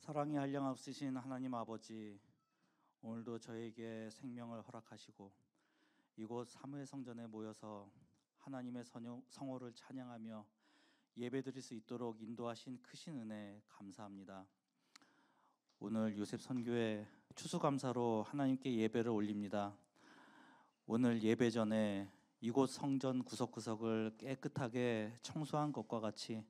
사랑이 한량없으신 하나님 아버지, 오늘도 저에게 생명을 허락하시고 이곳 사무엘 성전에 모여서 하나님의 성호를 찬양하며 예배드릴 수 있도록 인도하신 크신 은혜 감사합니다. 오늘 요셉 선교회 추수감사로 하나님께 예배를 올립니다. 오늘 예배 전에 이곳 성전 구석구석을 깨끗하게 청소한 것과 같이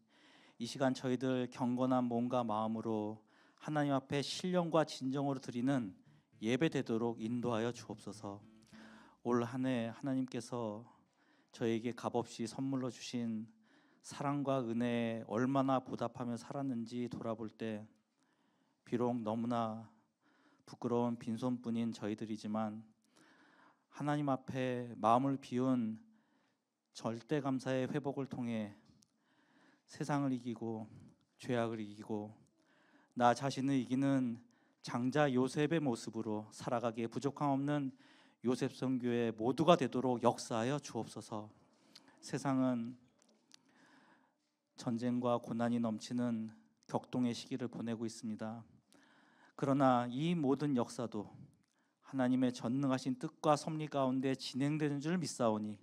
이 시간 저희들 경건한 몸과 마음으로 하나님 앞에 신령과 진정으로 드리는 예배 되도록 인도하여 주옵소서. 올 한 해 하나님께서 저에게 값없이 선물로 주신 사랑과 은혜에 얼마나 보답하며 살았는지 돌아볼 때 비록 너무나 부끄러운 빈손뿐인 저희들이지만 하나님 앞에 마음을 비운 절대 감사의 회복을 통해 세상을 이기고 죄악을 이기고 나 자신을 이기는 장자 요셉의 모습으로 살아가기에 부족함 없는 요셉 선교회 모두가 되도록 역사하여 주옵소서. 세상은 전쟁과 고난이 넘치는 격동의 시기를 보내고 있습니다. 그러나 이 모든 역사도 하나님의 전능하신 뜻과 섭리 가운데 진행되는 줄 믿사오니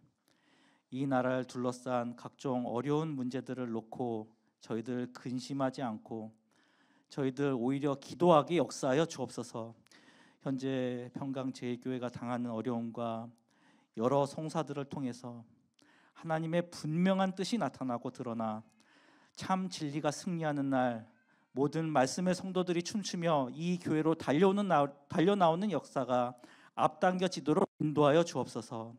이 나라를 둘러싼 각종 어려운 문제들을 놓고 저희들 근심하지 않고 저희들 오히려 기도하게 역사하여 주옵소서. 현재 평강제일교회가 당하는 어려움과 여러 성사들을 통해서 하나님의 분명한 뜻이 나타나고 드러나 참 진리가 승리하는 날 모든 말씀의 성도들이 춤추며 이 교회로 달려나오는 역사가 앞당겨지도록 인도하여 주옵소서.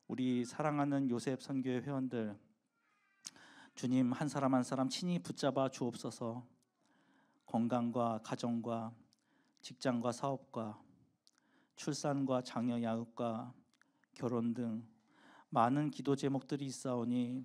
우리 사랑하는 요셉 선교회 회원들, 주님 한 사람 한 사람 친히 붙잡아 주옵소서. 건강과 가정과 직장과 사업과 출산과 자녀 양육과 결혼 등 많은 기도 제목들이 있사오니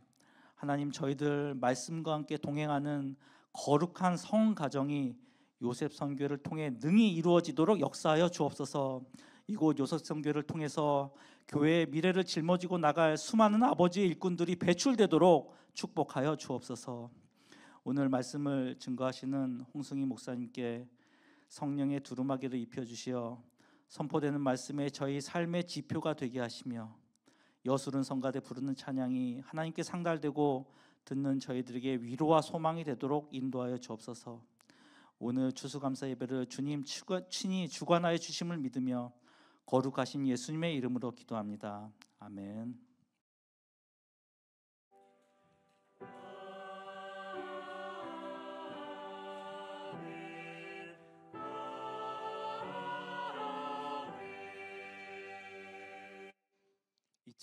하나님 저희들 말씀과 함께 동행하는 거룩한 성 가정이 요셉 선교를 통해 능히 이루어지도록 역사하여 주옵소서. 이곳 요셉 선교를 통해서 교회의 미래를 짊어지고 나갈 수많은 아버지의 일꾼들이 배출되도록 축복하여 주옵소서. 오늘 말씀을 증거하시는 홍승희 목사님께 성령의 두루마기를 입혀주시어 선포되는 말씀에 저희 삶의 지표가 되게 하시며 여술은 성가대 부르는 찬양이 하나님께 상달되고 듣는 저희들에게 위로와 소망이 되도록 인도하여 주옵소서. 오늘 추수감사 예배를 주님 친히 주관하여 주심을 믿으며 거룩하신 예수님의 이름으로 기도합니다. 아멘.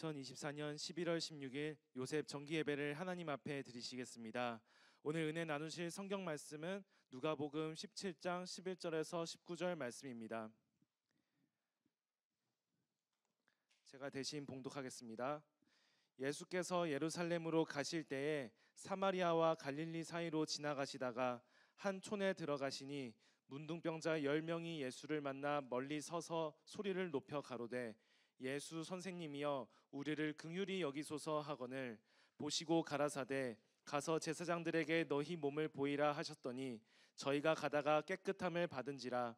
2024년 11월 16일 요셉 정기 예배를 하나님 앞에 드리시겠습니다. 오늘 은혜 나누실 성경 말씀은 누가복음 17장 11절에서 19절 말씀입니다. 제가 대신 봉독하겠습니다. 예수께서 예루살렘으로 가실 때에 사마리아와 갈릴리 사이로 지나가시다가 한 촌에 들어가시니 문둥병자 10명이 예수를 만나 멀리 서서 소리를 높여 가로되 예수 선생님이여 우리를 긍휼히 여기소서 하거늘 보시고 가라사대 가서 제사장들에게 너희 몸을 보이라 하셨더니 저희가 가다가 깨끗함을 받은지라.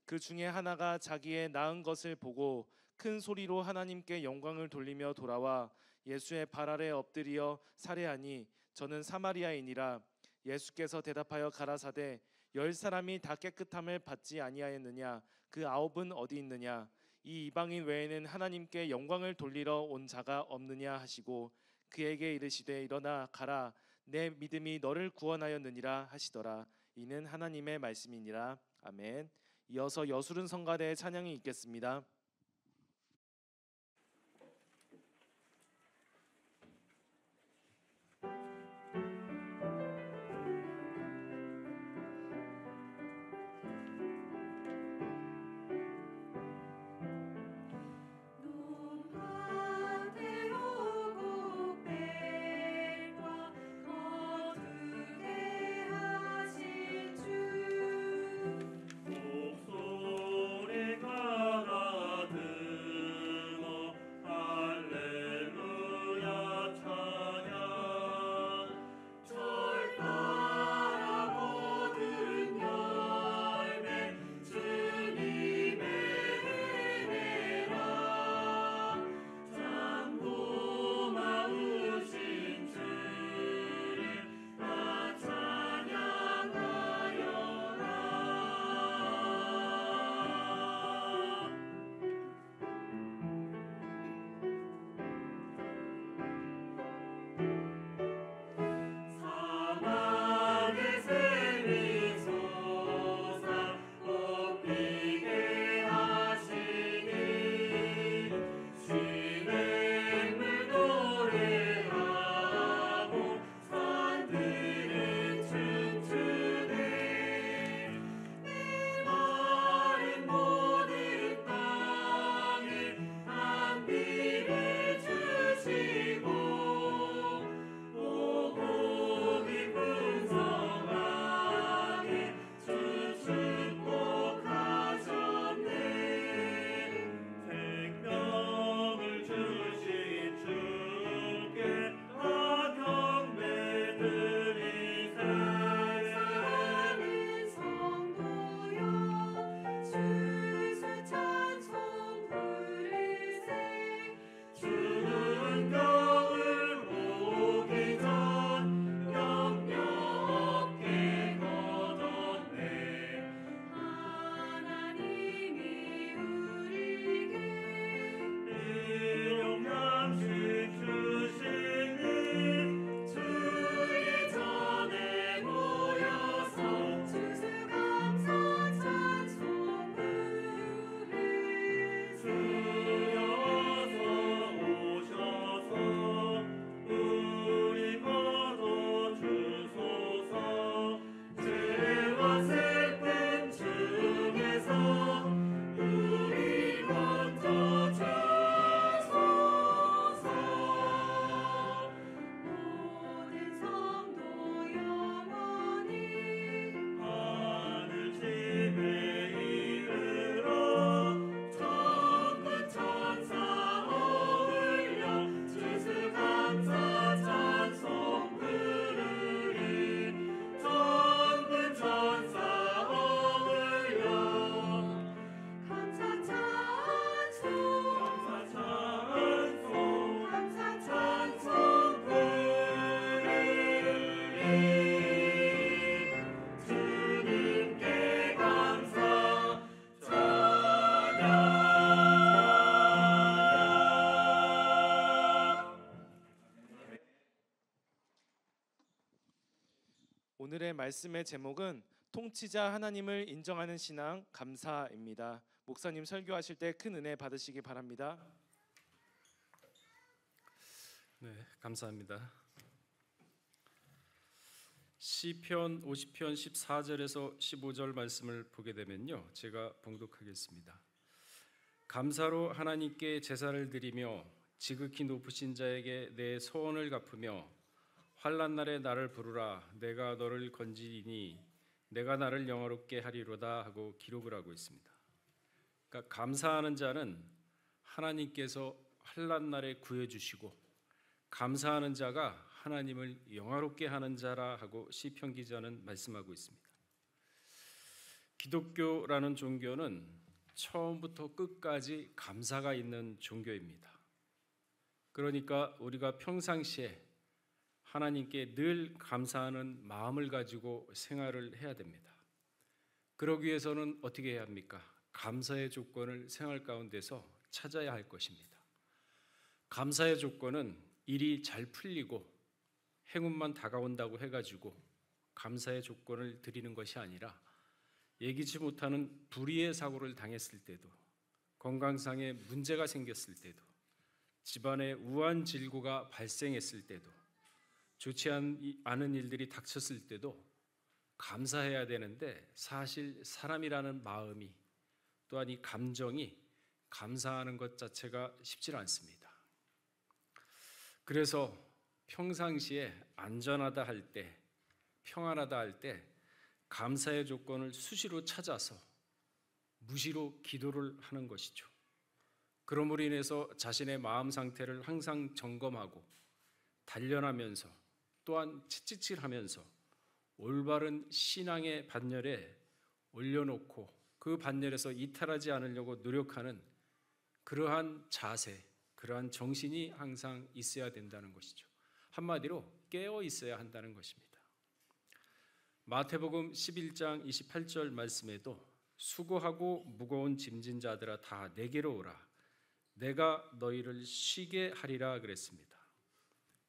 그 중에 하나가 자기의 나은 것을 보고 큰 소리로 하나님께 영광을 돌리며 돌아와 예수의 발 아래 엎드려 살해하니 저는 사마리아인이라. 예수께서 대답하여 가라사대 10사람이 다 깨끗함을 받지 아니하였느냐? 그 9은 어디 있느냐? 이 이방인 외에는 하나님께 영광을 돌리러 온 자가 없느냐 하시고 그에게 이르시되 일어나 가라 내 믿음이 너를 구원하였느니라 하시더라. 이는 하나님의 말씀이니라. 아멘. 이어서 여술은 성가대의 찬양이 있겠습니다. 목소리 가라 오늘의 말씀의 제목은 통치자 하나님을 인정하는 신앙 감사입니다. 목사님 설교하실 때 큰 은혜 받으시기 바랍니다. 네, 감사합니다. 시편 50편 14절에서 15절 말씀을 보게 되면요, 제가 봉독하겠습니다. 감사로 하나님께 제사를 드리며 지극히 높으신 자에게 내 소원을 갚으며 환난 날에 나를 부르라 내가 너를 건지리니 내가 나를 영화롭게 하리로다 하고 기록을 하고 있습니다. 그러니까 감사하는 자는 하나님께서 환난 날에 구해 주시고, 감사하는 자가 하나님을 영화롭게 하는 자라 하고 시편 기자는 말씀하고 있습니다. 기독교라는 종교는 처음부터 끝까지 감사가 있는 종교입니다. 그러니까 우리가 평상시에 하나님께 늘 감사하는 마음을 가지고 생활을 해야 됩니다. 그러기 위해서는 어떻게 해야 합니까? 감사의 조건을 생활 가운데서 찾아야 할 것입니다. 감사의 조건은 일이 잘 풀리고 행운만 다가온다고 해가지고 감사의 조건을 드리는 것이 아니라, 예기치 못하는 불의의 사고를 당했을 때도, 건강상의 문제가 생겼을 때도, 집안에 우한 질고가 발생했을 때도, 좋지 않은 일들이 닥쳤을 때도 감사해야 되는데, 사실 사람이라는 마음이, 또한 이 감정이 감사하는 것 자체가 쉽지 않습니다. 그래서 평상시에 안전하다 할 때, 평안하다 할 때 감사의 조건을 수시로 찾아서 무시로 기도를 하는 것이죠. 그러므로 인해서 자신의 마음 상태를 항상 점검하고 단련하면서, 또한 채찍질하면서 올바른 신앙의 반열에 올려놓고 그 반열에서 이탈하지 않으려고 노력하는 그러한 자세, 그러한 정신이 항상 있어야 된다는 것이죠. 한마디로 깨어 있어야 한다는 것입니다. 마태복음 11장 28절 말씀에도 수고하고 무거운 짐진 자들아 다 내게로 오라 내가 너희를 쉬게 하리라 그랬습니다.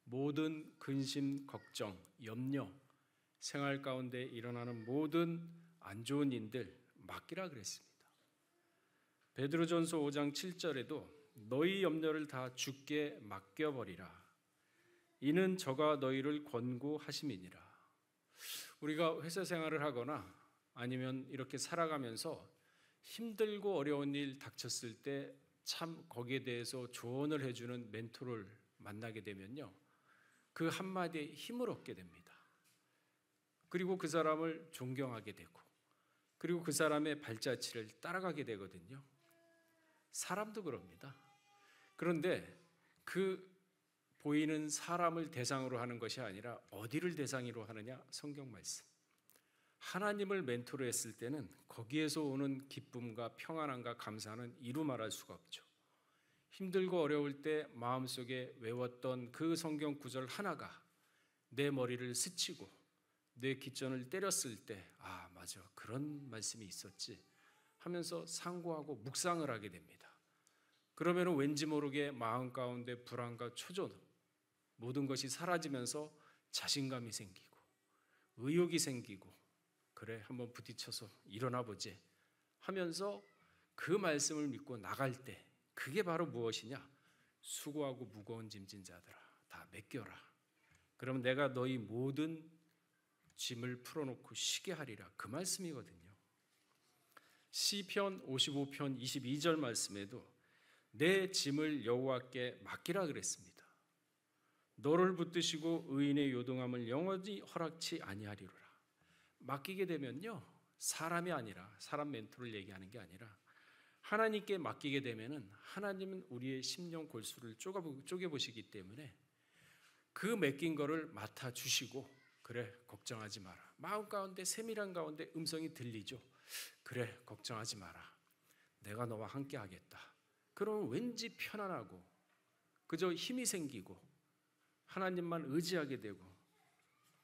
모든 근심, 걱정, 염려, 생활 가운데 일어나는 모든 안 좋은 일들 맡기라 그랬습니다. 베드로전서 5장 7절에도 너희 염려를 다 주께 맡겨버리라 이는 저가 너희를 권고하심이니라. 우리가 회사 생활을 하거나 아니면 이렇게 살아가면서 힘들고 어려운 일 닥쳤을 때 참 거기에 대해서 조언을 해주는 멘토를 만나게 되면요, 그 한마디에 힘을 얻게 됩니다. 그리고 그 사람을 존경하게 되고, 그리고 그 사람의 발자취를 따라가게 되거든요. 사람도 그럽니다. 그런데 그 보이는 사람을 대상으로 하는 것이 아니라 어디를 대상으로 하느냐? 성경 말씀. 하나님을 멘토로 했을 때는 거기에서 오는 기쁨과 평안함과 감사는 이루 말할 수가 없죠. 힘들고 어려울 때 마음속에 외웠던 그 성경 구절 하나가 내 머리를 스치고 내 귓전을 때렸을 때, 아 맞아, 그런 말씀이 있었지 하면서 상고하고 묵상을 하게 됩니다. 그러면 왠지 모르게 마음 가운데 불안과 초조, 모든 것이 사라지면서 자신감이 생기고 의욕이 생기고, 그래 한번 부딪혀서 일어나 보지 하면서 그 말씀을 믿고 나갈 때, 그게 바로 무엇이냐? 수고하고 무거운 짐진 자들아 다 맡겨라. 그럼 내가 너희 모든 짐을 풀어놓고 쉬게 하리라, 그 말씀이거든요. 시편 55편 22절 말씀에도 내 짐을 여호와께 맡기라 그랬습니다. 너를 붙드시고 의인의 요동함을 영원히 허락치 아니하리로라. 맡기게 되면요, 사람이 아니라, 사람 멘토를 얘기하는 게 아니라 하나님께 맡기게 되면은 하나님은 우리의 심령 골수를 쪼개보시기 때문에 그 맡긴 거를 맡아주시고, 그래 걱정하지 마라. 마음 가운데 세밀한 가운데 음성이 들리죠. 그래 걱정하지 마라. 내가 너와 함께 하겠다. 그러면 왠지 편안하고 그저 힘이 생기고 하나님만 의지하게 되고,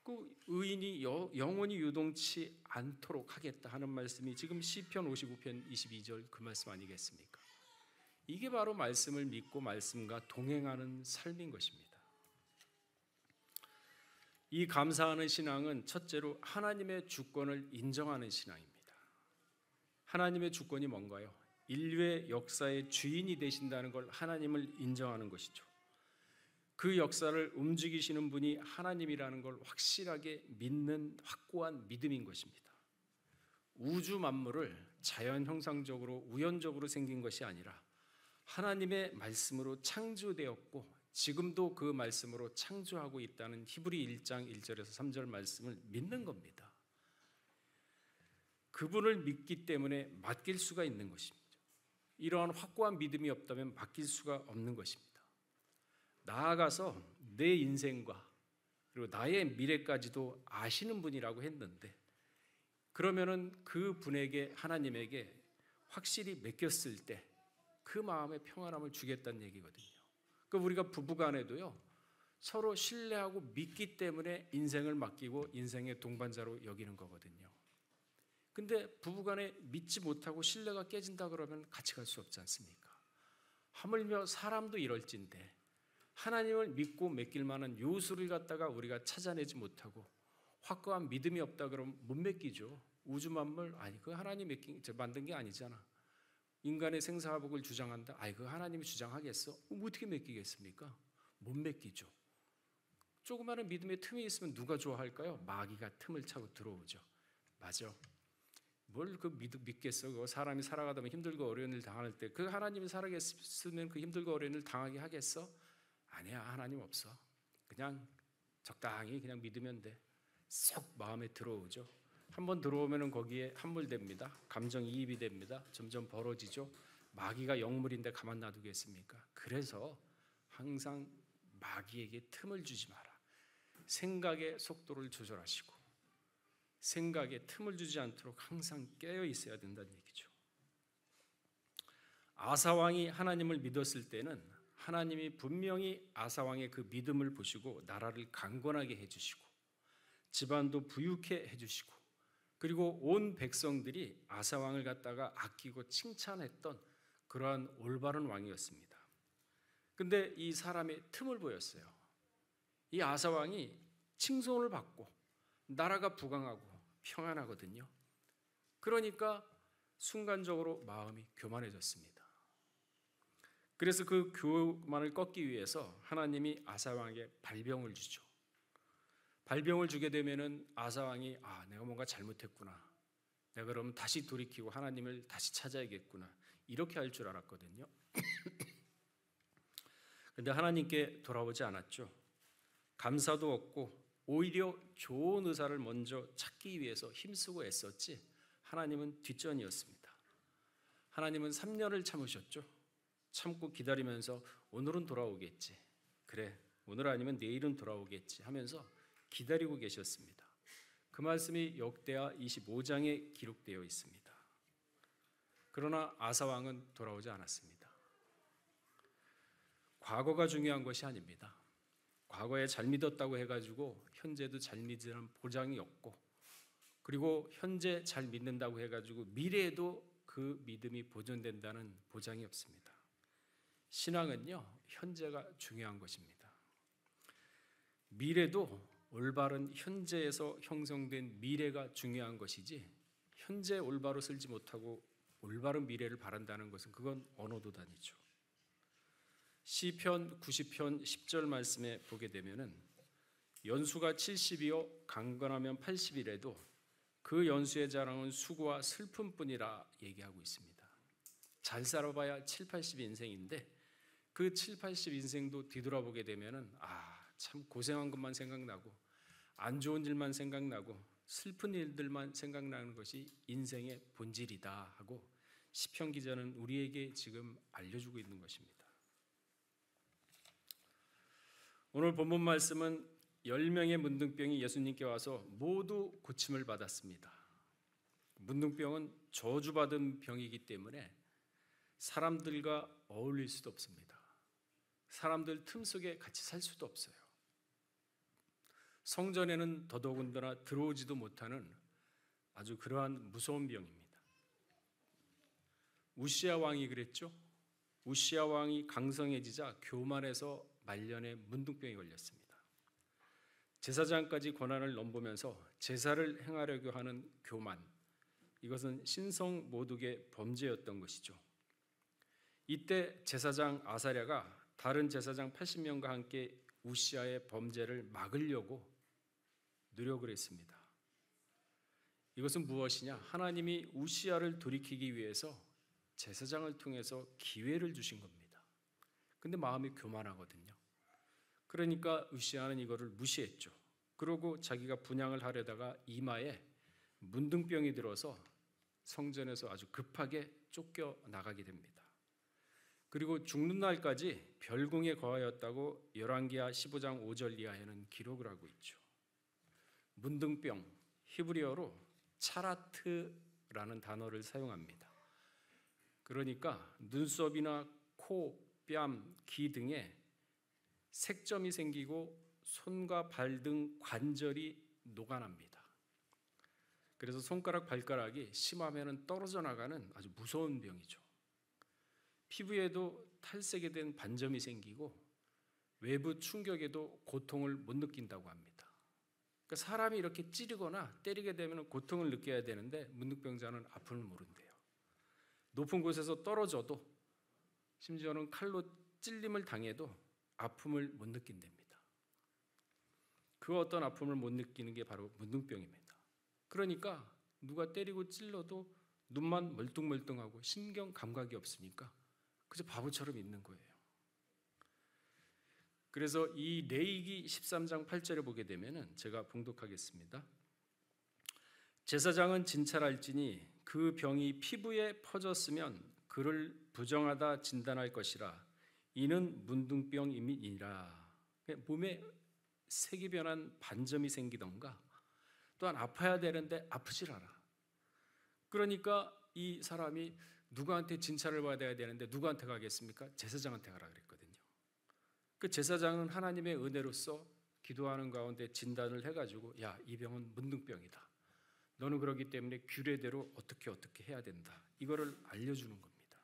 그 의인이 영원히 유동치 않도록 하겠다 하는 말씀이 지금 시편 55편 22절 그 말씀 아니겠습니까? 이게 바로 말씀을 믿고 말씀과 동행하는 삶인 것입니다. 이 감사하는 신앙은 첫째로 하나님의 주권을 인정하는 신앙입니다. 하나님의 주권이 뭔가요? 인류의 역사의 주인이 되신다는 걸 하나님을 인정하는 것이죠. 그 역사를 움직이시는 분이 하나님이라는 걸 확실하게 믿는 확고한 믿음인 것입니다. 우주 만물을 자연 형상적으로 우연적으로 생긴 것이 아니라 하나님의 말씀으로 창조되었고 지금도 그 말씀으로 창조하고 있다는 히브리 1장 1절에서 3절 말씀을 믿는 겁니다. 그분을 믿기 때문에 맡길 수가 있는 것입니다. 이러한 확고한 믿음이 없다면 맡길 수가 없는 것입니다. 나아가서 내 인생과 그리고 나의 미래까지도 아시는 분이라고 했는데 그러면은 그 분에게 하나님에게 확실히 맡겼을 때 그 마음의 평안함을 주겠다는 얘기거든요. 그러니까 우리가 부부간에도요 서로 신뢰하고 믿기 때문에 인생을 맡기고 인생의 동반자로 여기는 거거든요. 근데 부부간에 믿지 못하고 신뢰가 깨진다 그러면 같이 갈 수 없지 않습니까? 하물며 사람도 이럴진데 하나님을 믿고 맡길 만한 요소를 갖다가 우리가 찾아내지 못하고 확고한 믿음이 없다 그러면 못 맡기죠. 우주 만물 아니 그 하나님 만든 게 아니잖아. 인간의 생사화복을 주장한다. 아이 그 하나님이 주장하겠어? 어떻게 맡기겠습니까? 못 맡기죠. 조그마한 믿음의 틈이 있으면 누가 좋아할까요? 마귀가 틈을 차고 들어오죠. 맞아. 뭘 그 믿겠어? 그 사람이 살아가다 보면 힘들고 어려운 일 당할 때 그 하나님이 살아계시면 그 힘들고 어려운 일 당하게 하겠어? 아니야. 하나님 없어. 그냥 적당히 그냥 믿으면 돼. 쏙 마음에 들어오죠. 한번 들어오면은 거기에 함몰됩니다. 감정이입이 됩니다. 점점 벌어지죠. 마귀가 영물인데 가만 놔두겠습니까? 그래서 항상 마귀에게 틈을 주지 마라. 생각의 속도를 조절하시고 생각에 틈을 주지 않도록 항상 깨어 있어야 된다는 얘기죠. 아사 왕이 하나님을 믿었을 때는 하나님이 분명히 아사 왕의 그 믿음을 보시고 나라를 강건하게 해주시고 집안도 부유케 해주시고 그리고 온 백성들이 아사 왕을 갖다가 아끼고 칭찬했던 그러한 올바른 왕이었습니다. 근데 이 사람의 틈을 보였어요. 이 아사 왕이 칭송을 받고 나라가 부강하고 평안하거든요. 그러니까 순간적으로 마음이 교만해졌습니다. 그래서 그 교만을 꺾기 위해서 하나님이 아사 왕에게 발병을 주죠. 발병을 주게 되면은 아사 왕이 내가 뭔가 잘못했구나. 내가 그러면 다시 돌이키고 하나님을 다시 찾아야겠구나. 이렇게 할 줄 알았거든요. 근데 하나님께 돌아오지 않았죠. 감사도 없고 오히려 좋은 의사를 먼저 찾기 위해서 힘쓰고 애썼지 하나님은 뒷전이었습니다. 하나님은 3년을 참으셨죠. 참고 기다리면서 오늘은 돌아오겠지. 그래 오늘 아니면 내일은 돌아오겠지 하면서 기다리고 계셨습니다. 그 말씀이 역대하 25장에 기록되어 있습니다. 그러나 아사 왕은 돌아오지 않았습니다. 과거가 중요한 것이 아닙니다. 과거에 잘 믿었다고 해가지고 현재도 잘 믿으라는 보장이 없고 그리고 현재 잘 믿는다고 해가지고 미래에도 그 믿음이 보존된다는 보장이 없습니다. 신앙은요 현재가 중요한 것입니다. 미래도 올바른 현재에서 형성된 미래가 중요한 것이지 현재 올바로 살지 못하고 올바른 미래를 바란다는 것은 그건 언어도단이죠. 시편 90편 10절 말씀에 보게 되면은 연수가 70이요 강건하면 80이라도 그 연수의 자랑은 수고와 슬픔뿐이라 얘기하고 있습니다. 잘 살아봐야 7, 80 인생인데 그 7, 80 인생도 뒤돌아보게 되면은 참 고생한 것만 생각나고 안 좋은 일만 생각나고 슬픈 일들만 생각나는 것이 인생의 본질이다 하고 시편 기자는 우리에게 지금 알려주고 있는 것입니다. 오늘 본문 말씀은 10명의 문둥병이 예수님께 와서 모두 고침을 받았습니다. 문둥병은 저주받은 병이기 때문에 사람들과 어울릴 수도 없습니다. 사람들 틈 속에 같이 살 수도 없어요. 성전에는 더더군다나 들어오지도 못하는 아주 그러한 무서운 병입니다. 우시야 왕이 그랬죠. 우시야 왕이 강성해지자 교만해서 말년에 문둥병이 걸렸습니다. 제사장까지 권한을 넘보면서 제사를 행하려고 하는 교만, 이것은 신성 모독의 범죄였던 것이죠. 이때 제사장 아사랴가 다른 제사장 80명과 함께 우시아의 범죄를 막으려고 노력을 했습니다. 이것은 무엇이냐? 하나님이 우시아를 돌이키기 위해서 제사장을 통해서 기회를 주신 겁니다. 근데 마음이 교만하거든요. 그러니까 우시아는 이거를 무시했죠. 그러고 자기가 분향을 하려다가 이마에 문둥병이 들어서 성전에서 아주 급하게 쫓겨 나가게 됩니다. 그리고 죽는 날까지 별궁에 거하였다고 열왕기하 15장 5절 이하에는 기록을 하고 있죠. 문둥병, 히브리어로 차라트라는 단어를 사용합니다. 그러니까 눈썹이나 코, 뺨, 귀 등에 색점이 생기고 손과 발 등 관절이 녹아납니다. 그래서 손가락, 발가락이 심하면 떨어져 나가는 아주 무서운 병이죠. 피부에도 탈색이 된 반점이 생기고 외부 충격에도 고통을 못 느낀다고 합니다. 그러니까 사람이 이렇게 찌르거나 때리게 되면 고통을 느껴야 되는데 문둥병자는 아픔을 모른대요. 높은 곳에서 떨어져도 심지어는 칼로 찔림을 당해도 아픔을 못 느낀답니다. 그 어떤 아픔을 못 느끼는 게 바로 문둥병입니다. 그러니까 누가 때리고 찔러도 눈만 멀뚱멀뚱하고 신경 감각이 없으니까 그저 바보처럼 있는 거예요. 그래서 이 레위기 13장 8절에 보게 되면은 제가 봉독하겠습니다. 제사장은 진찰할지니 그 병이 피부에 퍼졌으면 그를 부정하다 진단할 것이라. 이는 문둥병임이니라. 몸에 색이 변한 반점이 생기던가 또한 아파야 되는데 아프질 않아. 그러니까 이 사람이 누구한테 진찰을 받아야 되는데 누구한테 가겠습니까? 제사장한테 가라 그랬거든요. 그 제사장은 하나님의 은혜로서 기도하는 가운데 진단을 해가지고 야, 이 병은 문둥병이다. 너는 그러기 때문에 규례대로 어떻게 해야 된다. 이거를 알려주는 겁니다.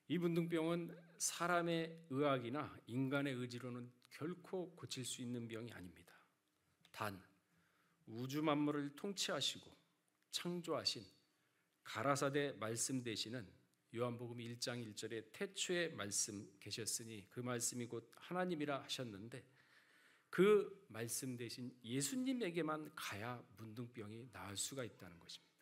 이 문둥병은 사람의 의학이나 인간의 의지로는 결코 고칠 수 있는 병이 아닙니다. 단 우주 만물을 통치하시고 창조하신 가라사대 말씀 되시는 요한복음 1장 1절에 태초에 말씀 계셨으니 그 말씀이 곧 하나님이라 하셨는데 그 말씀 되신 예수님에게만 가야 문둥병이 나을 수가 있다는 것입니다.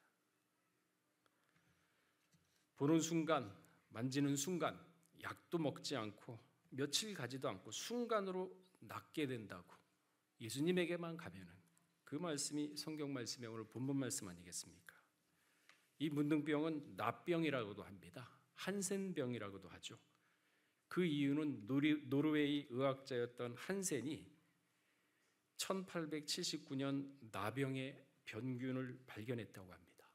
보는 순간, 만지는 순간, 약도 먹지 않고 며칠 가지도 않고 순간으로 낫게 된다고 예수님에게만 가면은 그 말씀이 성경 말씀의 오늘 본문 말씀 아니겠습니까? 이 문둥병은 납병이라고도 합니다. 한센병이라고도 하죠. 그 이유는 노르웨이 의학자였던 한센이 1879년 나병의 변균을 발견했다고 합니다.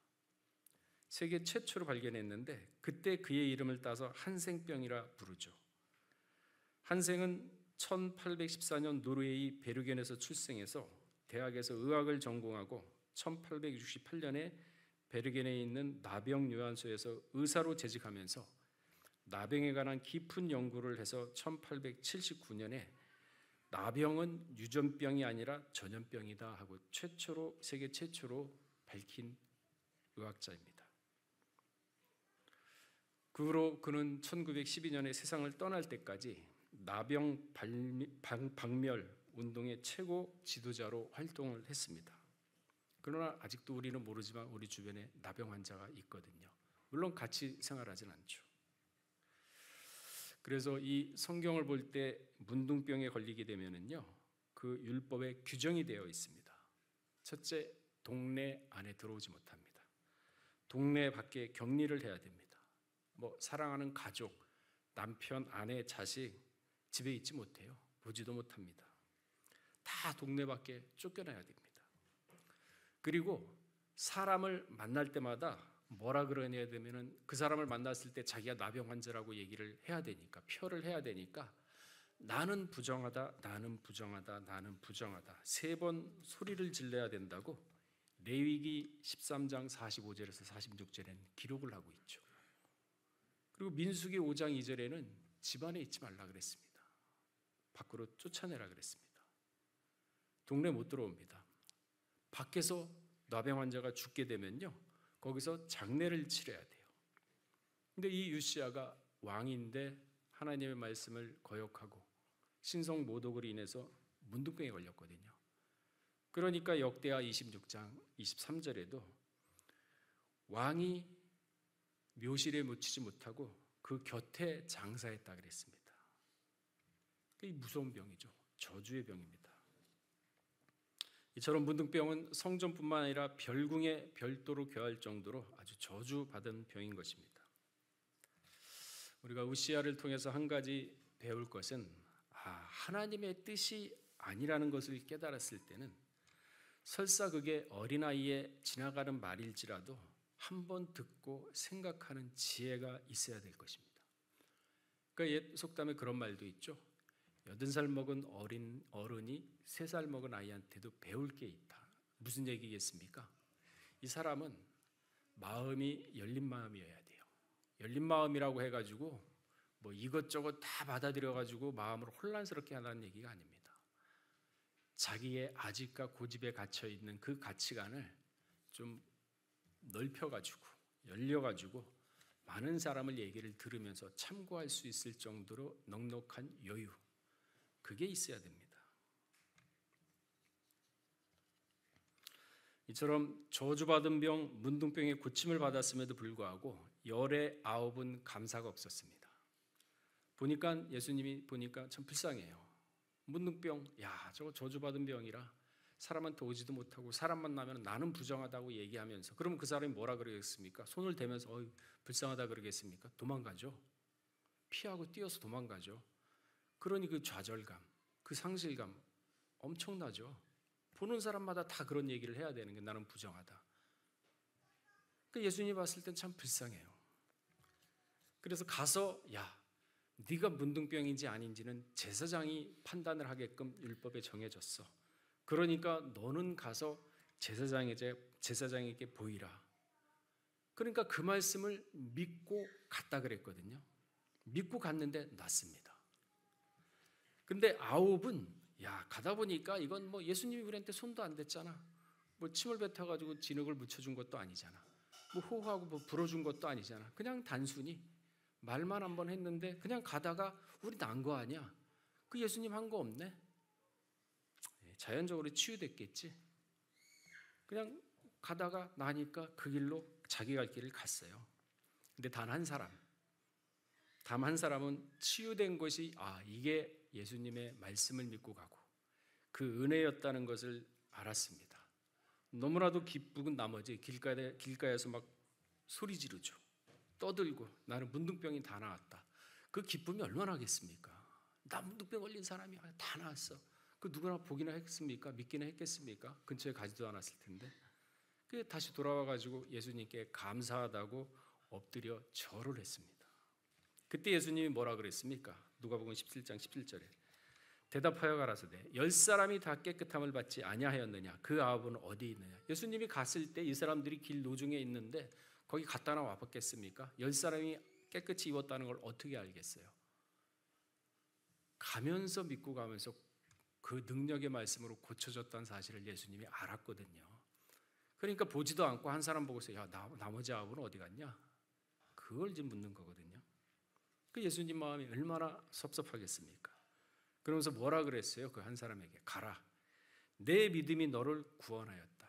세계 최초로 발견했는데 그때 그의 이름을 따서 한센병이라 부르죠. 한센은 1814년 노르웨이 베르겐에서 출생해서 대학에서 의학을 전공하고 1868년에 베르겐에 있는 나병 요양소에서 의사로 재직하면서 나병에 관한 깊은 연구를 해서 1879년에 나병은 유전병이 아니라 전염병이다 하고 세계 최초로 밝힌 의학자입니다. 그 후로 그는 1912년에 세상을 떠날 때까지 나병 박멸 운동의 최고 지도자로 활동을 했습니다. 그러나 아직도 우리는 모르지만 우리 주변에 나병 환자가 있거든요. 물론 같이 생활하진 않죠. 그래서 이 성경을 볼 때 문둥병에 걸리게 되면은요, 그 율법에 규정이 되어 있습니다. 첫째, 동네 안에 들어오지 못합니다. 동네 밖에 격리를 해야 됩니다. 사랑하는 가족, 남편, 아내, 자식 집에 있지 못해요. 보지도 못합니다. 다 동네 밖에 쫓겨나야 됩니다. 그리고 사람을 만날 때마다 뭐라 그러냐 되면은 그 사람을 만났을 때 자기가 나병 환자라고 얘기를 해야 되니까 표를 해야 되니까 나는 부정하다, 나는 부정하다, 나는 부정하다 3번 소리를 질러야 된다고 레위기 13장 45절에서 46절에는 기록을 하고 있죠. 그리고 민수기 5장 2절에는 집안에 있지 말라 그랬습니다. 밖으로 쫓아내라 그랬습니다. 동네 못 들어옵니다. 밖에서 나병 환자가 죽게 되면요, 거기서 장례를 치러야 돼요. 근데 이 요시야가 왕인데 하나님의 말씀을 거역하고 신성 모독으로 인해서 문둥병에 걸렸거든요. 그러니까 역대하 26장 23절에도 왕이 묘실에 묻히지 못하고 그 곁에 장사했다 그랬습니다. 이 무서운 병이죠. 저주의 병입니다. 이처럼 문둥병은 성전뿐만 아니라 별궁에 별도로 교할 정도로 아주 저주받은 병인 것입니다. 우리가 우시야를 통해서 한 가지 배울 것은 하나님의 뜻이 아니라는 것을 깨달았을 때는 설사 그게 어린아이의 지나가는 말일지라도 한번 듣고 생각하는 지혜가 있어야 될 것입니다. 그러니까 옛 속담에 그런 말도 있죠. 80살 먹은 어른이 3살 먹은 아이한테도 배울 게 있다. 무슨 얘기겠습니까? 이 사람은 마음이 열린 마음이어야 돼요. 열린 마음이라고 해가지고 뭐 이것저것 다 받아들여가지고 마음을 혼란스럽게 하라는 얘기가 아닙니다. 자기의 아집과 고집에 갇혀 있는 그 가치관을 좀 넓혀가지고 열려가지고 많은 사람을 얘기를 들으면서 참고할 수 있을 정도로 넉넉한 여유, 그게 있어야 됩니다. 이처럼 저주받은 병 문둥병의 고침을 받았음에도 불구하고 열의 9은 감사가 없었습니다. 보니까 예수님이 보니까 참 불쌍해요. 문둥병, 저거 저주받은 병이라 사람한테 오지도 못하고 사람만 나면 나는 부정하다고 얘기하면서, 그러면 그 사람이 뭐라 그러겠습니까? 손을 대면서 불쌍하다 그러겠습니까? 도망가죠. 피하고 뛰어서 도망가죠. 그러니 그 좌절감, 그 상실감 엄청나죠. 보는 사람마다 다 그런 얘기를 해야 되는 게 나는 부정하다. 그러니까 예수님이 봤을 땐 참 불쌍해요. 그래서 가서 네가 문둥병인지 아닌지는 제사장이 판단을 하게끔 율법에 정해졌어. 그러니까 너는 가서 제사장에게 보이라. 그러니까 그 말씀을 믿고 갔다 그랬거든요. 믿고 갔는데 낫습니다. 근데 9은 가다 보니까 이건 뭐 예수님이 우리한테 손도 안 댔잖아. 뭐 침을 뱉어가지고 진흙을 묻혀준 것도 아니잖아. 뭐 호흡하고 뭐 불어준 것도 아니잖아. 그냥 단순히 말만 한번 했는데 그냥 가다가 우리 난 거 아니야? 그 예수님 한 거 없네? 자연적으로 치유됐겠지. 그냥 가다가 나니까 그 길로 자기 갈 길을 갔어요. 근데 단 한 사람은 치유된 것이 이게 예수님의 말씀을 믿고 가고 그 은혜였다는 것을 알았습니다. 너무나도 기쁜 나머지 길가에서 막 소리 지르죠. 떠들고 나는 문둥병이 다 나았다. 그 기쁨이 얼마나 하겠습니까? 나 문둥병 걸린 사람이 다 나았어. 그 누구나 보기나 했습니까? 믿기나 했겠습니까? 근처에 가지도 않았을 텐데. 그 다시 돌아와 가지고 예수님께 감사하다고 엎드려 절을 했습니다. 그때 예수님이 뭐라 그랬습니까? 누가복음 17장 17절에 대답하여 가라사대 10사람이 다 깨끗함을 받지 아니하였느냐? 그 9은 어디 있느냐? 예수님이 갔을 때 이 사람들이 길 노중에 있는데 거기 갔다 나와 봤겠습니까? 10사람이 깨끗이 입었다는 걸 어떻게 알겠어요? 가면서 믿고 가면서 그 능력의 말씀으로 고쳐졌다는 사실을 예수님이 알았거든요. 그러니까 보지도 않고 한 사람 보고서 나머지 9은 어디 갔냐? 그걸 지금 묻는 거거든요. 그 예수님 마음이 얼마나 섭섭하겠습니까? 그러면서 뭐라 그랬어요? 그 한 사람에게 가라. 내 믿음이 너를 구원하였다.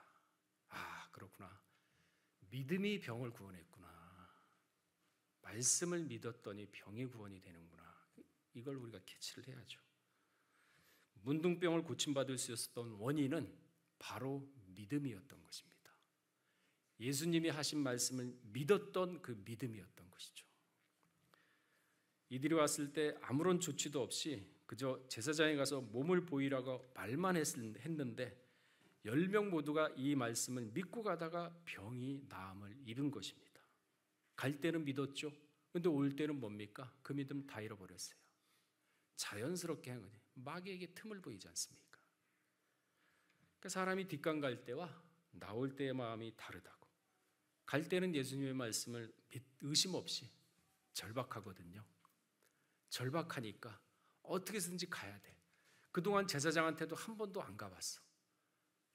그렇구나. 믿음이 병을 구원했구나. 말씀을 믿었더니 병이 구원이 되는구나. 이걸 우리가 캐치를 해야죠. 문둥병을 고침받을 수 있었던 원인은 바로 믿음이었던 것입니다. 예수님이 하신 말씀을 믿었던 그 믿음이었던 것이죠. 이들이 왔을 때 아무런 조치도 없이 그저 제사장에 가서 몸을 보이라고 말만 했는데 10명 모두가 이 말씀을 믿고 가다가 병이 나음을 입은 것입니다. 갈 때는 믿었죠. 근데 올 때는 뭡니까? 그 믿음 다 잃어버렸어요. 자연스럽게 한 거지. 마귀에게 틈을 보이지 않습니까? 그러니까 사람이 뒷강 갈 때와 나올 때의 마음이 다르다고. 갈 때는 예수님의 말씀을 의심 없이 절박하거든요. 절박하니까 어떻게 해서든지 가야 돼. 그동안 제사장한테도 한 번도 안 가봤어.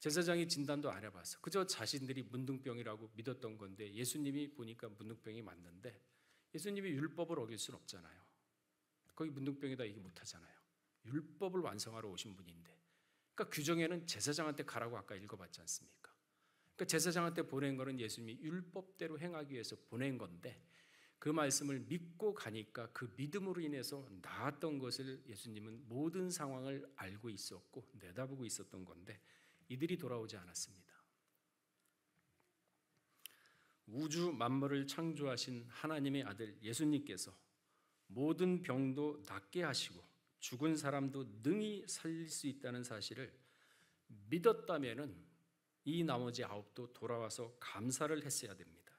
제사장이 진단도 안 해봤어. 그저 자신들이 문둥병이라고 믿었던 건데 예수님이 보니까 문둥병이 맞는데 예수님이 율법을 어길 수는 없잖아요. 거기 문둥병이다 얘기 못하잖아요. 율법을 완성하러 오신 분인데, 그러니까 규정에는 제사장한테 가라고 아까 읽어봤지 않습니까? 그러니까 제사장한테 보낸 거는 예수님이 율법대로 행하기 위해서 보낸 건데 그 말씀을 믿고 가니까 그 믿음으로 인해서 나았던 것을 예수님은 모든 상황을 알고 있었고 내다보고 있었던 건데 이들이 돌아오지 않았습니다. 우주 만물을 창조하신 하나님의 아들 예수님께서 모든 병도 낫게 하시고 죽은 사람도 능히 살릴 수 있다는 사실을 믿었다면은 이 나머지 9도 돌아와서 감사를 했어야 됩니다.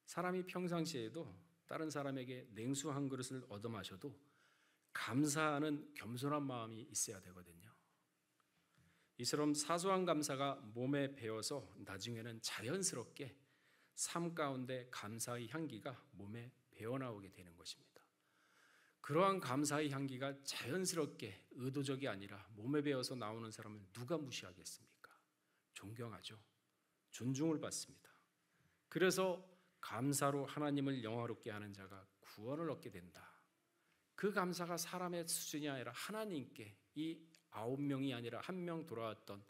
사람이 평상시에도 다른 사람에게 냉수 한 그릇을 얻어 마셔도 감사하는 겸손한 마음이 있어야 되거든요. 이처럼 사소한 감사가 몸에 배어서 나중에는 자연스럽게 삶 가운데 감사의 향기가 몸에 배어나오게 되는 것입니다. 그러한 감사의 향기가 자연스럽게 의도적이 아니라 몸에 배어서 나오는 사람을 누가 무시하겠습니까? 존경하죠. 존중을 받습니다. 그래서 감사로 하나님을 영화롭게 하는 자가 구원을 얻게 된다. 그 감사가 사람의 수준이 아니라 하나님께, 이 9명이 아니라 1명 돌아왔던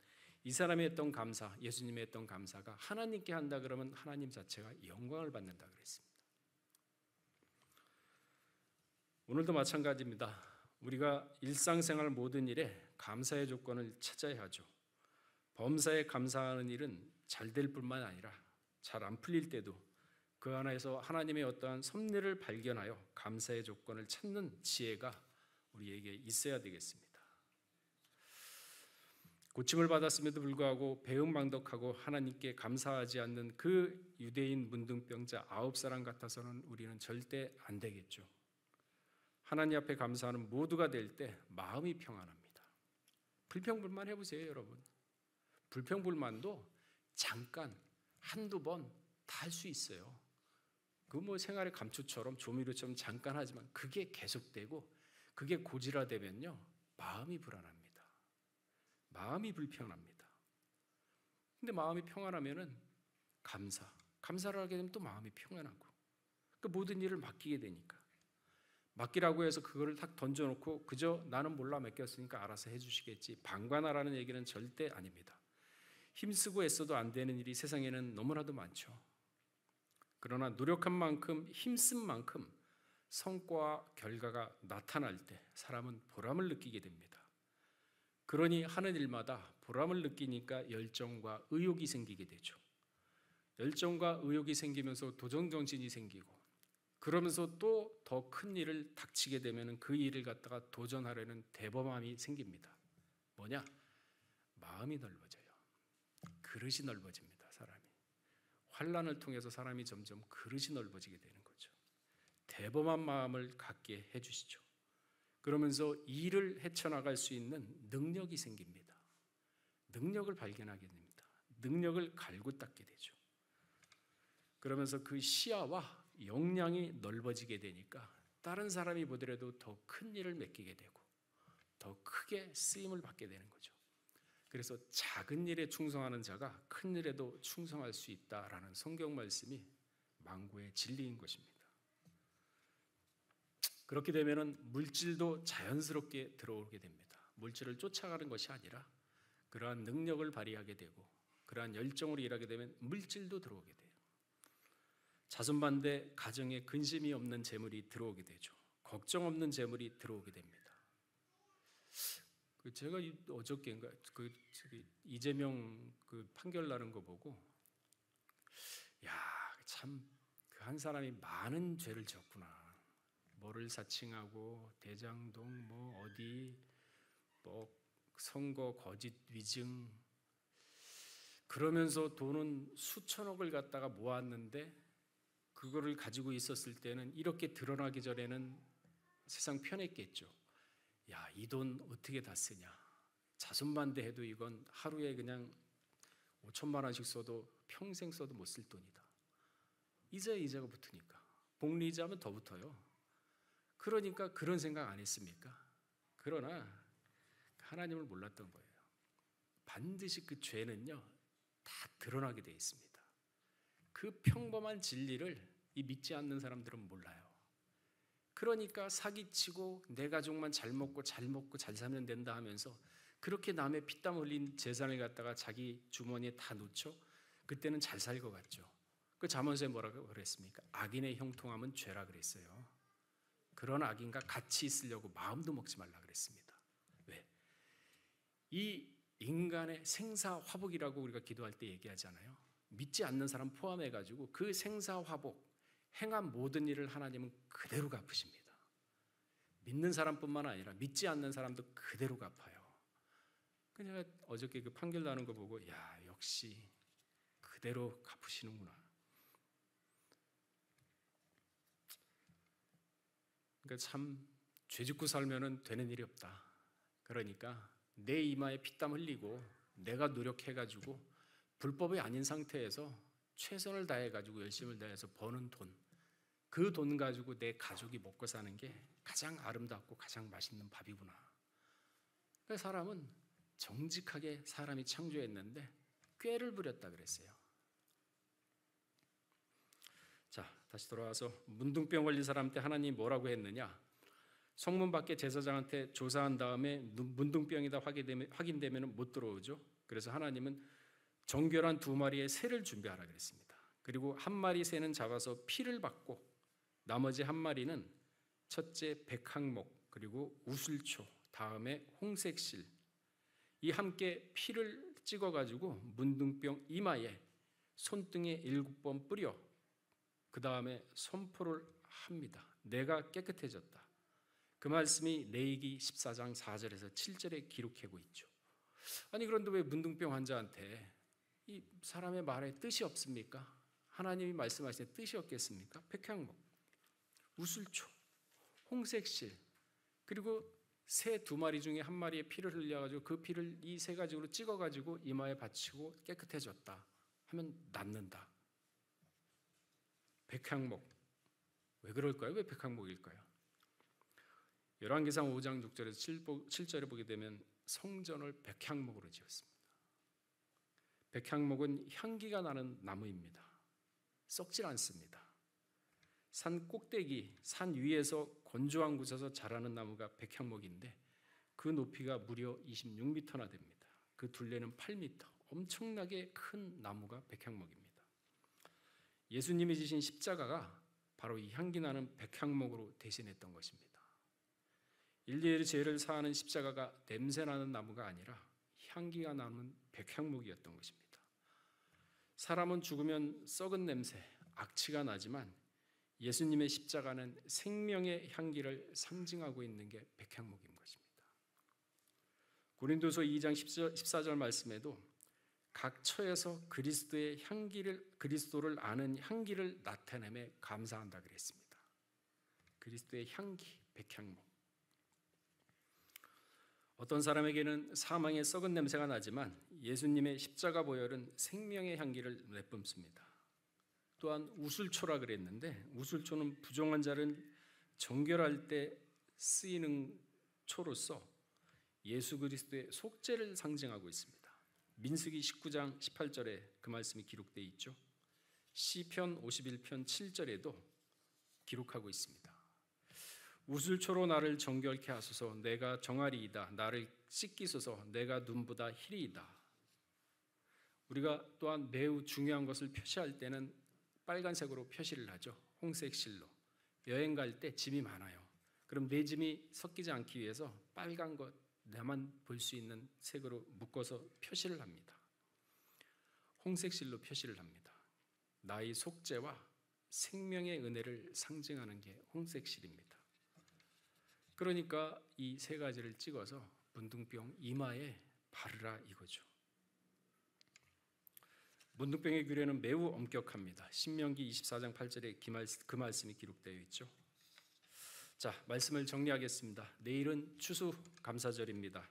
이 사람이 했던 감사, 예수님이 했던 감사가 하나님께 한다 그러면 하나님 자체가 영광을 받는다 그랬습니다. 오늘도 마찬가지입니다. 우리가 일상생활 모든 일에 감사의 조건을 찾아야 하죠. 범사에 감사하는 일은 잘 될 뿐만 아니라 잘 안 풀릴 때도 그 안에서 하나님의 어떠한 섭리를 발견하여 감사의 조건을 찾는 지혜가 우리에게 있어야 되겠습니다. 고침을 받았음에도 불구하고 배은망덕하고 하나님께 감사하지 않는 그 유대인 문둥병자 9사람 같아서는 우리는 절대 안 되겠죠. 하나님 앞에 감사하는 모두가 될 때 마음이 평안합니다. 불평불만 해보세요, 여러분. 불평불만도 잠깐 한두 번 다 할 수 있어요. 그 뭐 생활의 감초처럼 조미료처럼 잠깐 하지만 그게 계속되고 그게 고질화되면요 마음이 불안합니다. 마음이 불평합니다. 근데 마음이 평안하면은 감사를 하게 되면 또 마음이 평안하고 그 모든 일을 맡기게 되니까 맡기라고 해서 그거를 딱 던져놓고 그저 나는 몰라 맡겼으니까 알아서 해주시겠지 방관하라는 얘기는 절대 아닙니다. 힘쓰고 애써도 안 되는 일이 세상에는 너무나도 많죠. 그러나 노력한 만큼 힘쓴 만큼 성과와 결과가 나타날 때 사람은 보람을 느끼게 됩니다. 그러니 하는 일마다 보람을 느끼니까 열정과 의욕이 생기게 되죠. 열정과 의욕이 생기면서 도전정신이 생기고 그러면서 또 더 큰 일을 닥치게 되면 그 일을 갖다가 도전하려는 대범함이 생깁니다. 뭐냐? 마음이 넓어져요. 그릇이 넓어집니다. 사람이. 환난을 통해서 사람이 점점 그릇이 넓어지게 되는 거죠. 대범한 마음을 갖게 해주시죠. 그러면서 일을 헤쳐나갈 수 있는 능력이 생깁니다. 능력을 발견하게 됩니다. 능력을 갈고 닦게 되죠. 그러면서 그 시야와 역량이 넓어지게 되니까 다른 사람이 보더라도 더 큰 일을 맡기게 되고 더 크게 쓰임을 받게 되는 거죠. 그래서 작은 일에 충성하는 자가 큰 일에도 충성할 수 있다라는 성경 말씀이 만고의 진리인 것입니다. 그렇게 되면은 물질도 자연스럽게 들어오게 됩니다. 물질을 쫓아가는 것이 아니라 그러한 능력을 발휘하게 되고 그러한 열정으로 일하게 되면 물질도 들어오게 돼요. 자손반대 가정에 근심이 없는 재물이 들어오게 되죠. 걱정 없는 재물이 들어오게 됩니다. 제가 어저께인가 이재명 그 판결 나는 거 보고 야, 참 그 한 사람이 많은 죄를 졌구나. 뭐를 사칭하고 대장동 뭐 어디 뭐 선거 거짓 위증 그러면서 돈은 수천억을 갖다가 모았는데 그거를 가지고 있었을 때는 이렇게 드러나기 전에는 세상 편했겠죠. 야, 이 돈 어떻게 다 쓰냐. 자손반대해도 이건 하루에 그냥 5천만 원씩 써도 평생 써도 못 쓸 돈이다. 이자가 붙으니까. 복리이자면 더 붙어요. 그러니까 그런 생각 안 했습니까? 그러나 하나님을 몰랐던 거예요. 반드시 그 죄는요 다 드러나게 되어 있습니다. 그 평범한 진리를 이 믿지 않는 사람들은 몰라요. 그러니까 사기치고 내 가족만 잘 먹고 잘 살면 된다 하면서 그렇게 남의 피땀 흘린 재산을 갖다가 자기 주머니에 다 놓죠. 그때는 잘 살 것 같죠. 그 잠언서에 뭐라고 그랬습니까? 악인의 형통함은 죄라 그랬어요. 그런 악인과 같이 있으려고 마음도 먹지 말라 그랬습니다. 왜? 이 인간의 생사화복이라고 우리가 기도할 때 얘기하잖아요. 믿지 않는 사람 포함해가지고 그 생사화복, 행한 모든 일을 하나님은 그대로 갚으십니다. 믿는 사람뿐만 아니라 믿지 않는 사람도 그대로 갚아요. 제가 어저께 그 판결 나는 거 보고 야 역시 그대로 갚으시는구나. 그러니까 참 죄짓고 살면은 되는 일이 없다. 그러니까 내 이마에 피땀 흘리고 내가 노력해가지고 불법이 아닌 상태에서 최선을 다해가지고 열심을 다해서 버는 돈, 그 돈 가지고 내 가족이 먹고 사는 게 가장 아름답고 가장 맛있는 밥이구나. 그 사람은 정직하게 사람이 창조했는데 꾀를 부렸다 그랬어요. 자, 다시 돌아와서 문둥병 걸린 사람 때 하나님이 뭐라고 했느냐? 성문 밖에 제사장한테 조사한 다음에 문둥병이다 확인되면 못 들어오죠. 그래서 하나님은 정결한 2마리의 새를 준비하라 그랬습니다. 그리고 1마리 새는 잡아서 피를 받고 나머지 1마리는 첫째 백항목, 그리고 우슬초, 다음에 홍색실, 이 함께 피를 찍어가지고 문둥병 이마에 손등에 7번 뿌려 그 다음에 선포를 합니다. 내가 깨끗해졌다. 그 말씀이 레위기 14장 4절에서 7절에 기록하고 있죠. 아니 그런데 왜 문둥병 환자한테 이 사람의 말에 뜻이 없습니까? 하나님이 말씀하신 뜻이 없겠습니까? 백향목, 우슬초, 홍색실, 그리고 새 2마리 중에 1마리의 피를 흘려가지고 그 피를 이 3가지로 찍어가지고 이마에 바치고 깨끗해졌다 하면 낫는다. 백향목, 왜 그럴까요? 왜 백향목일까요? 열왕기상 5장 6절에서 7절에 보게 되면 성전을 백향목으로 지었습니다. 백향목은 향기가 나는 나무입니다. 썩질 않습니다. 산 꼭대기, 산 위에서 건조한 곳에서 자라는 나무가 백향목인데 그 높이가 무려 26m나 됩니다. 그 둘레는 8m, 엄청나게 큰 나무가 백향목입니다. 예수님이 지신 십자가가 바로 이 향기 나는 백향목으로 대신했던 것입니다. 인류의 죄를 사하는 십자가가 냄새나는 나무가 아니라 향기가 나는 백향목이었던 것입니다. 사람은 죽으면 썩은 냄새, 악취가 나지만 예수님의 십자가는 생명의 향기를 상징하고 있는 게 백향목인 것입니다. 고린도서 2장 14절 말씀에도 각 처에서 그리스도를 아는 향기를 나타내며 감사한다 그랬습니다. 그리스도의 향기, 백향목. 어떤 사람에게는 사망의 썩은 냄새가 나지만 예수님의 십자가 보혈은 생명의 향기를 내뿜습니다. 또한 우슬초라 그랬는데 우슬초는 부정한 자를 정결할 때 쓰이는 초로서 예수 그리스도의 속죄를 상징하고 있습니다. 민수기 19장 18절에 그 말씀이 기록되어 있죠. 시편 51편 7절에도 기록하고 있습니다. 우슬초로 나를 정결케 하소서. 내가 정하리이다. 나를 씻기소서. 내가 눈보다 희리이다. 우리가 또한 매우 중요한 것을 표시할 때는 빨간색으로 표시를 하죠. 홍색 실로. 여행 갈 때 짐이 많아요. 그럼 내 짐이 섞이지 않기 위해서 빨간 것, 나만 볼 수 있는 색으로 묶어서 표시를 합니다. 홍색 실로 표시를 합니다. 나의 속죄와 생명의 은혜를 상징하는 게 홍색 실입니다. 그러니까 이 3가지를 찍어서 문둥병 이마에 바르라 이거죠. 문둥병의 규례는 매우 엄격합니다. 신명기 24장 8절에 그 말씀이 기록되어 있죠. 자, 말씀을 정리하겠습니다. 내일은 추수감사절입니다.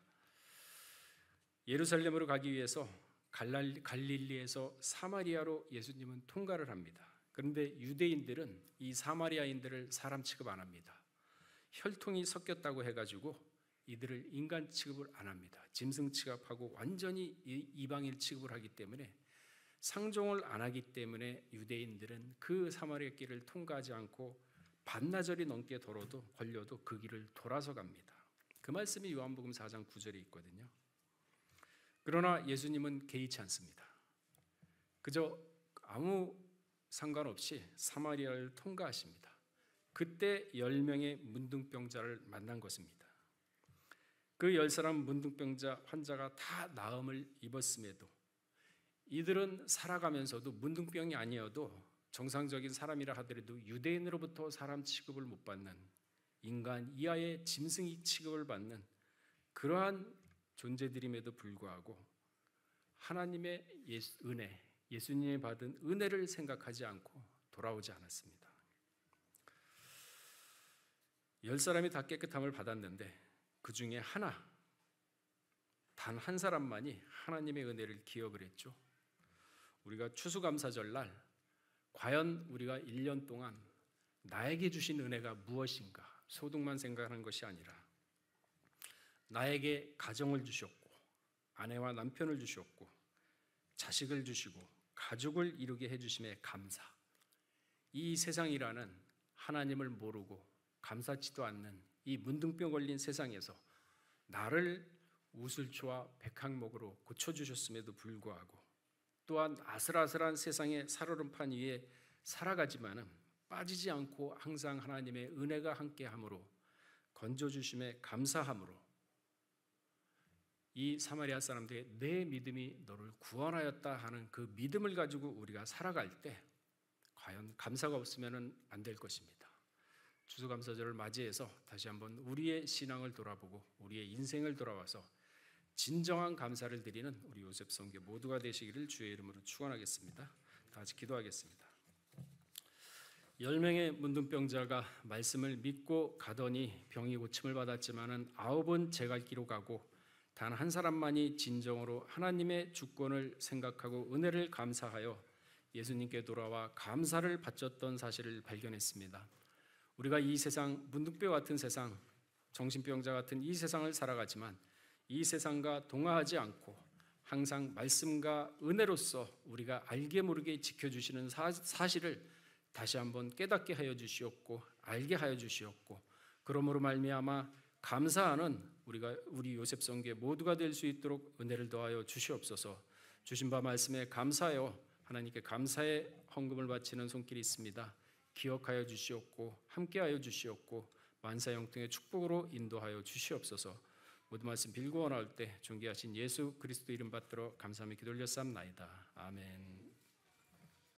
예루살렘으로 가기 위해서 갈릴리에서 사마리아로 예수님은 통과를 합니다. 그런데 유대인들은 이 사마리아인들을 사람 취급 안 합니다. 혈통이 섞였다고 해가지고 이들을 인간 취급을 안 합니다. 짐승 취급하고 완전히 이방인 취급을 하기 때문에 상종을 안 하기 때문에 유대인들은 그 사마리아 길을 통과하지 않고 반나절이 넘게 걸려도 그 길을 돌아서 갑니다. 그 말씀이 요한복음 4장 9절에 있거든요. 그러나 예수님은 개의치 않습니다. 그저 아무 상관없이 사마리아를 통과하십니다. 그때 10명의 문둥병자를 만난 것입니다. 그 10사람 문둥병자 환자가 다 나음을 입었음에도 이들은 살아가면서도 문둥병이 아니어도 정상적인 사람이라 하더라도 유대인으로부터 사람 취급을 못 받는 인간 이하의 짐승이 취급을 받는 그러한 존재들임에도 불구하고 하나님의 은혜, 예수님이 받은 은혜를 생각하지 않고 돌아오지 않았습니다. 10사람이 다 깨끗함을 받았는데 그 중에 단 한 사람만이 하나님의 은혜를 기억을 했죠. 우리가 추수감사절 날 과연 우리가 1년 동안 나에게 주신 은혜가 무엇인가 소득만 생각하는 것이 아니라 나에게 가정을 주셨고 아내와 남편을 주셨고 자식을 주시고 가족을 이루게 해주심에 감사. 이 세상이라는 하나님을 모르고 감사치도 않는 이 문둥병 걸린 세상에서 나를 우슬초와 백항목으로 고쳐주셨음에도 불구하고 또한 아슬아슬한 세상의 살얼음판 위에 살아가지만은 빠지지 않고 항상 하나님의 은혜가 함께함으로 건져주심에 감사함으로 이 사마리아 사람들의 내 믿음이 너를 구원하였다 하는 그 믿음을 가지고 우리가 살아갈 때 과연 감사가 없으면 안 될 것입니다. 추수감사절을 맞이해서 다시 한번 우리의 신앙을 돌아보고 우리의 인생을 돌아와서 진정한 감사를 드리는 우리 요셉 성교 모두가 되시기를 주의 이름으로 축원하겠습니다. 다 같이 기도하겠습니다. 10명의 문둥병자가 말씀을 믿고 가더니 병이 고침을 받았지만은 9은 제갈기로 가고 단 한 사람만이 진정으로 하나님의 주권을 생각하고 은혜를 감사하여 예수님께 돌아와 감사를 바쳤던 사실을 발견했습니다. 우리가 이 세상 문둥병 같은 세상, 정신병자 같은 이 세상을 살아가지만 이 세상과 동화하지 않고 항상 말씀과 은혜로서 우리가 알게 모르게 지켜주시는 사실을 다시 한번 깨닫게 하여 주시옵고 알게 하여 주시옵고 그러므로 말미암아 감사하는 우리 요셉 성계 모두가 될 수 있도록 은혜를 더하여 주시옵소서. 주신 바 말씀에 감사하여 하나님께 감사의 헌금을 바치는 손길이 있습니다. 기억하여 주시옵고 함께하여 주시옵고 만사 형통의 축복으로 인도하여 주시옵소서. 모든 말씀 빌고 원할 때 존귀하신 예수 그리스도 이름 받들어 감사하며 기도 올렸사옵나이다. 아멘.